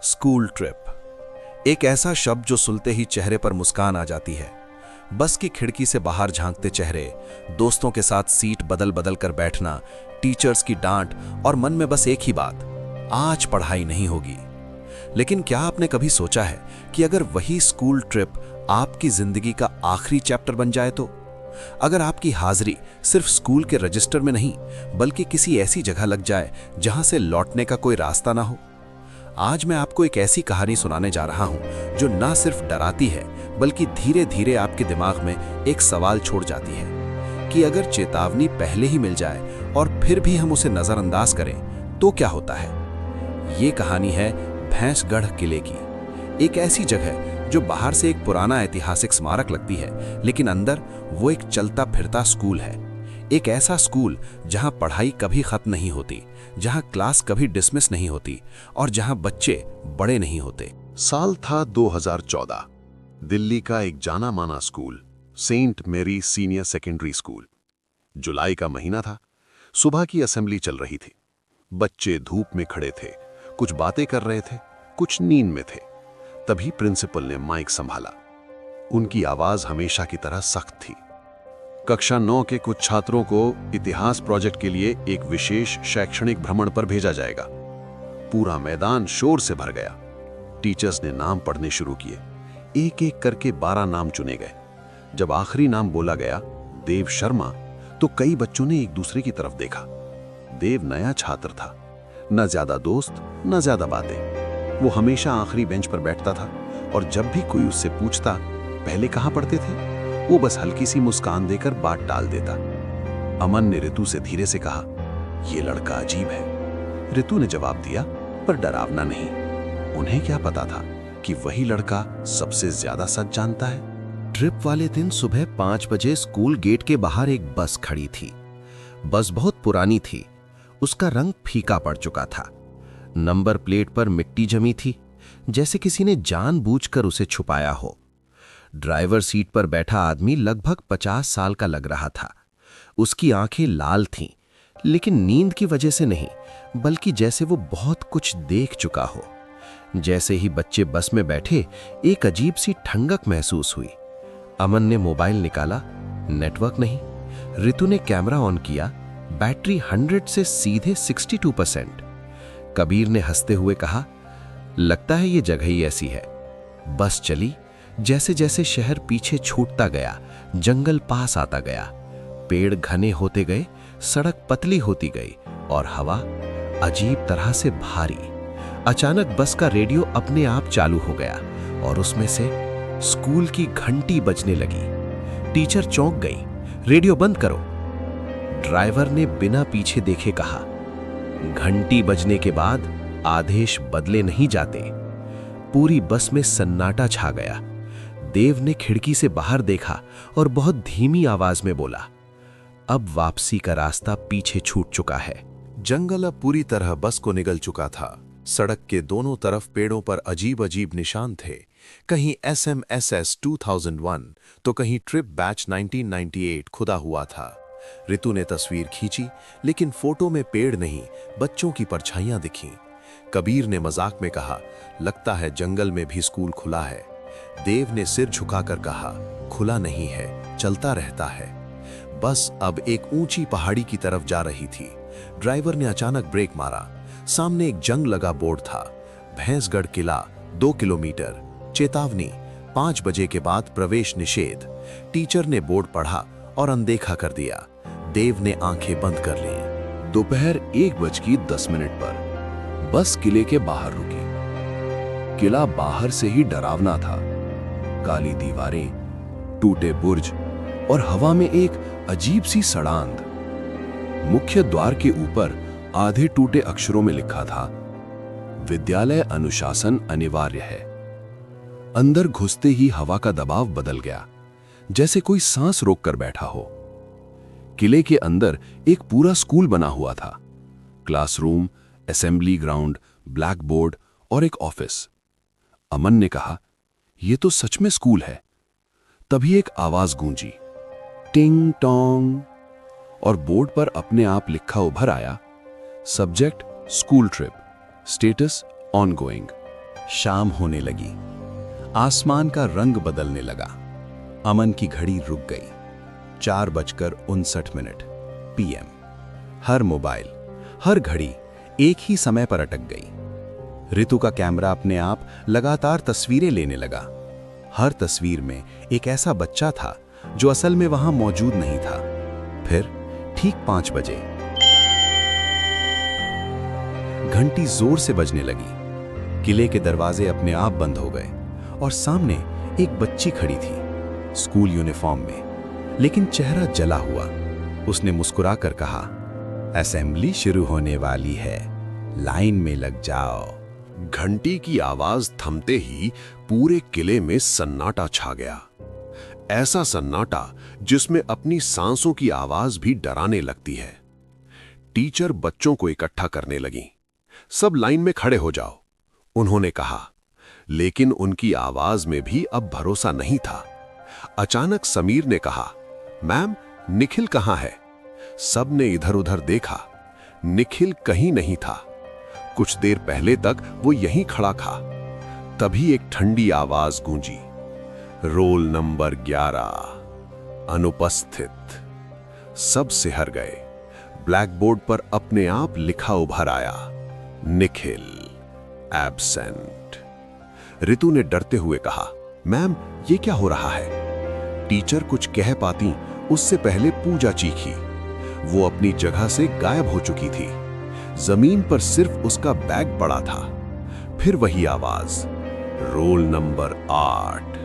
School trip एक ऐसा शब्द जो सुनते ही चेहरे पर मुस्कान आ जाती है। बस की खिड़की से बाहर झांकते चेहरे, दोस्तों के साथ सीट बदल बदल कर बैठना, टीचर्स की डांट और मन में बस एक ही बात, आज पढ़ाई नहीं होगी। लेकिन क्या आपने कभी सोचा है कि अगर वही स्कूल ट्रिप आपकी जिंदगी का आखिरी चैप्टर बन जाए तो? अगर आपकी हाजिरी सिर्फ स्कूल के रजिस्टर में नहीं बल्कि किसी ऐसी जगह लग जाए जहां से लौटने का कोई रास्ता ना हो। आज मैं आपको एक ऐसी कहानी सुनाने जा रहा हूं जो ना सिर्फ डराती है बल्कि धीरे धीरे आपके दिमाग में एक सवाल छोड़ जाती है कि अगर चेतावनी पहले ही मिल जाए और फिर भी हम उसे नजरअंदाज करें तो क्या होता है। ये कहानी है भैंसगढ़ किले की। एक ऐसी जगह जो बाहर से एक पुराना ऐतिहासिक स्मारक लगती है लेकिन अंदर वो एक चलता फिरता स्कूल है। एक ऐसा स्कूल जहां पढ़ाई कभी खत्म नहीं होती, जहां क्लास कभी डिसमिस नहीं होती और जहां बच्चे बड़े नहीं होते। साल था 2014। दिल्ली का एक जाना माना स्कूल, सेंट मेरी सीनियर सेकेंडरी स्कूल। जुलाई का महीना था। सुबह की असेंबली चल रही थी। बच्चे धूप में खड़े थे, कुछ बातें कर रहे थे, कुछ नींद में थे। तभी प्रिंसिपल ने माइक संभाला। उनकी आवाज हमेशा की तरह सख्त थी। कक्षा 9 के कुछ छात्रों को इतिहास प्रोजेक्ट के लिए एक विशेष शैक्षणिक भ्रमण पर भेजा जाएगा। पूरा मैदान शोर से भर गया। टीचर्स ने नाम पढ़ने शुरू किए। एक एक करके 12 नाम चुने गए। जब आखिरी नाम बोला गया, देव शर्मा, तो कई बच्चों ने एक दूसरे की तरफ देखा। देव नया छात्र था, न ज्यादा दोस्त न ज्यादा बातें। वो हमेशा आखिरी बेंच पर बैठता था और जब भी कोई उससे पूछता पहले कहां पढ़ते थे, वो बस हल्की सी मुस्कान देकर बात टाल देता। अमन ने ऋतु से धीरे से कहा, यह लड़का अजीब है। ऋतु ने जवाब दिया, पर डरावना नहीं। उन्हें क्या पता था कि वही लड़का सबसे ज्यादा सच जानता है। ट्रिप वाले दिन सुबह 5 बजे स्कूल गेट के बाहर एक बस खड़ी थी। बस बहुत पुरानी थी। उसका रंग फीका पड़ चुका था। नंबर प्लेट पर मिट्टी जमी थी, जैसे किसी ने जानबूझकर उसे छुपाया हो। ड्राइवर सीट पर बैठा आदमी लगभग 50 साल का लग रहा था। उसकी आंखें लाल थीं, लेकिन नींद की वजह से नहीं, बल्कि जैसे वो बहुत कुछ देख चुका हो। जैसे ही बच्चे बस में बैठे, एक अजीब सी ठंडक महसूस हुई। अमन ने मोबाइल निकाला, नेटवर्क नहीं। ऋतु ने कैमरा ऑन किया, बैटरी 100 से सीधे 62%। कबीर ने हंसते हुए कहा, लगता है ये जगह ही ऐसी है। बस चली। जैसे जैसे शहर पीछे छूटता गया, जंगल पास आता गया, पेड़ घने होते गए, सड़क पतली होती गई और हवा अजीब तरह से भारी। अचानक बस का रेडियो अपने आप चालू हो गया और उसमें से स्कूल की घंटी बजने लगी। टीचर चौंक गई, रेडियो बंद करो। ड्राइवर ने बिना पीछे देखे कहा, घंटी बजने के बाद आदेश बदले नहीं जाते। पूरी बस में सन्नाटा छा गया। देव ने खिड़की से बाहर देखा और बहुत धीमी आवाज में बोला, अब वापसी का रास्ता पीछे छूट चुका है। जंगल अब पूरी तरह बस को निगल चुका था। सड़क के दोनों तरफ पेड़ों पर अजीब अजीब निशान थे। कहीं SMSS 2001 तो कहीं ट्रिप बैच 1998 खुदा हुआ था। ऋतु ने तस्वीर खींची, लेकिन फोटो में पेड़ नहीं, बच्चों की परछाइयां दिखीं। कबीर ने मजाक में कहा, लगता है जंगल में भी स्कूल खुला है। देव ने सिर झुकाकर कहा, खुला नहीं है, चलता रहता है। बस अब एक ऊंची पहाड़ी की तरफ जा रही थी। ड्राइवर ने अचानक ब्रेक मारा। सामने एक जंग लगा बोर्ड था, भैंसगढ़ किला 2 किलोमीटर, चेतावनी 5 बजे के बाद प्रवेश निषेध। टीचर ने बोर्ड पढ़ा और अनदेखा कर दिया। देव ने आंखें बंद कर ली। दोपहर 1:10 पर बस किले के बाहर रुकी। किला बाहर से ही डरावना था। काली दीवारें, टूटे बुर्ज और हवा में एक अजीब सी सड़ांध। मुख्य द्वार के ऊपर आधे टूटे अक्षरों में लिखा था, विद्यालय अनुशासन अनिवार्य है। अंदर घुसते ही हवा का दबाव बदल गया, जैसे कोई सांस रोककर बैठा हो। किले के अंदर एक पूरा स्कूल बना हुआ था। Classroom, assembly ground, black board और एक ऑफिस। अमन ने कहा, यह तो सच में स्कूल है। तभी एक आवाज गूंजी, टिंग टोंग, और बोर्ड पर अपने आप लिखा उभर आया, subject school trip, status ongoing. शाम होने लगी। आसमान का रंग बदलने लगा। अमन की घड़ी रुक गई। 4:59 PM। हर मोबाइल, हर घड़ी एक ही समय पर अटक गई। ऋतु का कैमरा अपने आप लगातार तस्वीरें लेने लगा। हर तस्वीर में एक ऐसा बच्चा था जो असल में वहां मौजूद नहीं था। फिर ठीक 5 बजे घंटी जोर से बजने लगी। किले के दरवाजे अपने आप बंद हो गए और सामने एक बच्ची खड़ी थी, स्कूल यूनिफॉर्म में, लेकिन चेहरा जला हुआ। उसने मुस्कुराकर कहा, असेंबली शुरू होने वाली है, लाइन में लग जाओ। घंटी की आवाज थमते ही पूरे किले में सन्नाटा छा गया। ऐसा सन्नाटा जिसमें अपनी सांसों की आवाज भी डराने लगती है। टीचर बच्चों को इकट्ठा करने लगी। सब लाइन में खड़े हो जाओ, उन्होंने कहा। लेकिन उनकी आवाज में भी अब भरोसा नहीं था। अचानक समीर ने कहा, मैम, निखिल कहाँ है? सब ने इधर उधर देखा। निखिल कहीं नहीं था। कुछ देर पहले तक वो यहीं खड़ा था। तभी एक ठंडी आवाज गूंजी, रोल नंबर 11 अनुपस्थित। सब सिहर गए। ब्लैकबोर्ड पर अपने आप लिखा उभर आया, निखिल एब्सेंट। ऋतु ने डरते हुए कहा, मैम, ये क्या हो रहा है? टीचर कुछ कह पाती उससे पहले पूजा चीखी। वो अपनी जगह से गायब हो चुकी थी। जमीन पर सिर्फ उसका बैग पड़ा था। फिर वही आवाज, रोल नंबर 8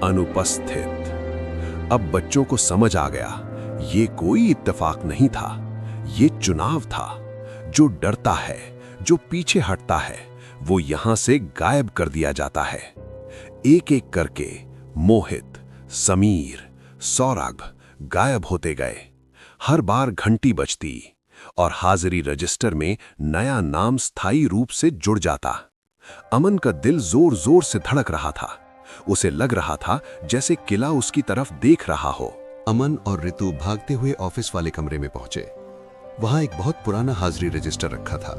अनुपस्थित। अब बच्चों को समझ आ गया, ये कोई इत्तेफाक नहीं था, ये चुनाव था। जो डरता है, जो पीछे हटता है, वो यहां से गायब कर दिया जाता है। एक एक करके मोहित, समीर, सौरभ गायब होते गए। हर बार घंटी बजती और हाजिरी रजिस्टर में नया नाम स्थायी रूप से जुड़ जाता। अमन का दिल जोर जोर से धड़क रहा था। उसे लग रहा था जैसे किला उसकी तरफ देख रहा हो। अमन और ऋतु भागते हुए ऑफिस वाले कमरे में पहुंचे। वहां एक बहुत पुराना हाजिरी रजिस्टर रखा था।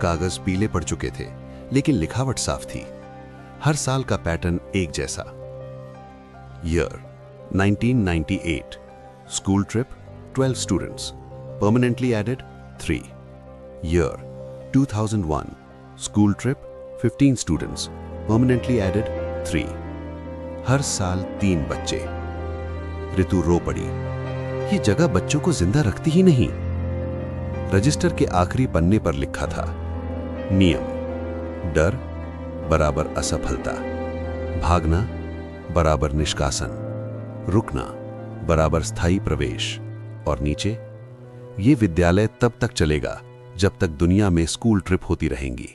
कागज पीले पड़ चुके थे, लेकिन लिखावट साफ थी। हर साल का पैटर्न एक जैसा। Year 1998, school trip 12 students, permanently added 3। Year 2001, school trip 15 students, permanently added 3। हर साल 3 बच्चे। ऋतु रो पड़ी। ये जगह बच्चों को जिंदा रखती ही नहीं। रजिस्टर के आखिरी पन्ने पर लिखा था, नियम, डर बराबर असफलता, भागना बराबर निष्कासन, रुकना बराबर स्थायी प्रवेश, और नीचे, ये विद्यालय तब तक चलेगा जब तक दुनिया में स्कूल ट्रिप होती रहेंगी।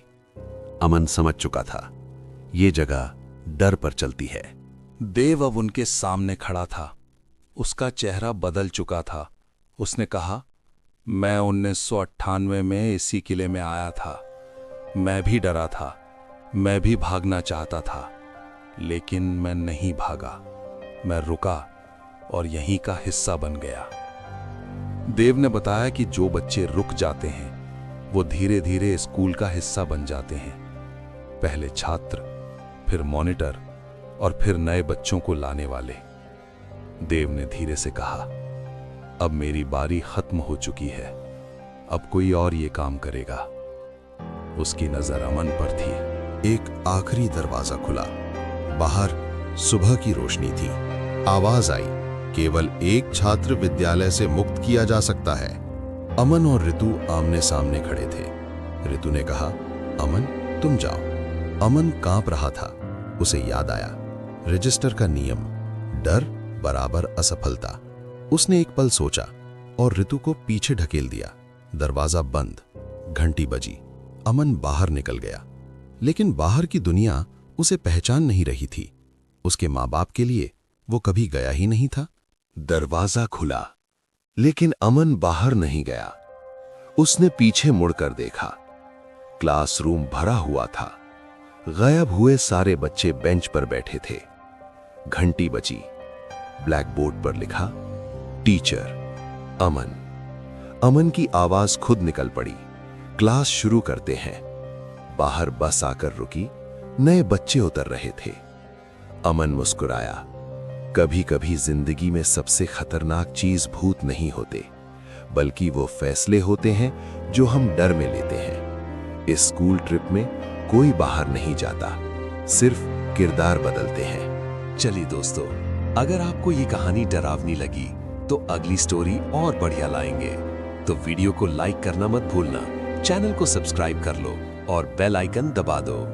अमन समझ चुका था, ये जगह डर पर चलती है। देव अब उनके सामने खड़ा था। उसका चेहरा बदल चुका था। उसने कहा, मैं 1998 में इसी किले में आया था। मैं भी डरा था, मैं भी भागना चाहता था, लेकिन मैं नहीं भागा। मैं रुका और यहीं का हिस्सा बन गया। देव ने बताया कि जो बच्चे रुक जाते हैं वो धीरे धीरे स्कूल का हिस्सा बन जाते हैं। पहले छात्र, फिर मॉनिटर और फिर नए बच्चों को लाने वाले। देव ने धीरे से कहा, अब मेरी बारी खत्म हो चुकी है, अब कोई और ये काम करेगा। उसकी नजर अमन पर थी। एक आखिरी दरवाजा खुला। बाहर सुबह की रोशनी थी। आवाज आई, केवल एक छात्र विद्यालय से मुक्त किया जा सकता है। अमन और ऋतु आमने सामने खड़े थे। ऋतु ने कहा, अमन, तुम जाओ। अमन कांप रहा था। उसे याद आया, रजिस्टर का नियम, डर बराबर असफलता। उसने एक पल सोचा और ऋतु को पीछे ढकेल दिया। दरवाजा बंद। घंटी बजी। अमन बाहर निकल गया, लेकिन बाहर की दुनिया उसे पहचान नहीं रही थी। उसके माँ बाप के लिए वो कभी गया ही नहीं था। दरवाजा खुला, लेकिन अमन बाहर नहीं गया। उसने पीछे मुड़कर देखा। क्लासरूम भरा हुआ था। गायब हुए सारे बच्चे बेंच पर बैठे थे। घंटी बजी। ब्लैकबोर्ड पर लिखा, टीचर अमन। अमन की आवाज खुद निकल पड़ी, क्लास शुरू करते हैं। बाहर बस आकर रुकी। नए बच्चे उतर रहे थे। अमन मुस्कुराया। कभी कभी जिंदगी में सबसे खतरनाक चीज भूत नहीं होते, बल्कि वो फैसले होते हैं जो हम डर में लेते हैं। इस स्कूल ट्रिप में कोई बाहर नहीं जाता, सिर्फ किरदार बदलते हैं। चलिए दोस्तों, अगर आपको ये कहानी डरावनी लगी तो अगली स्टोरी और बढ़िया लाएंगे। तो वीडियो को लाइक करना मत भूलना, चैनल को सब्सक्राइब कर लो और बेल आइकन दबा दो।